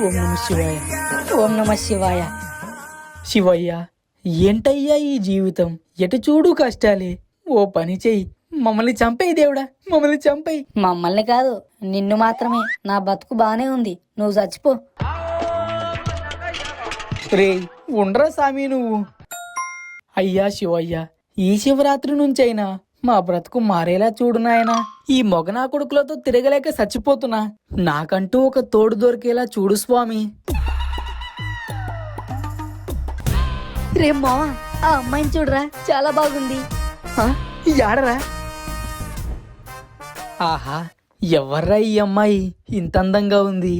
ఓం నమ శివాయ. ఓం నమ శివాయ. శివయ్య, ఏంటయ్యా ఈ జీవితం? ఎటు చూడు కష్టాలే. ఓ పని చెయ్యి, మమ్మల్ని చంపేయి దేవుడా, మమ్మల్ని చంపేయి. మమ్మల్ని కాదు, నిన్ను మాత్రమే. నా బతుకు బానే ఉంది, నువ్వు చచ్చిపో. రే ఉండరా సామి నువ్వు. అయ్యా శివయ్య, ఈ శివరాత్రి నుంచైనా మా బ్రతుకు మారేలా చూడు నాయనా. ఈ మొగనా కొడుకులతో తిరగలేక చచ్చిపోతున్నా. నాకంటూ ఒక తోడు దొరికేలా చూడు స్వామి. రే మావా, ఆ అమ్మాయిని చూడరా, చాలా బాగుంది. యాడరా? ఆహా, ఎవర్రా ఈ అమ్మాయి ఇంత అందంగా ఉంది?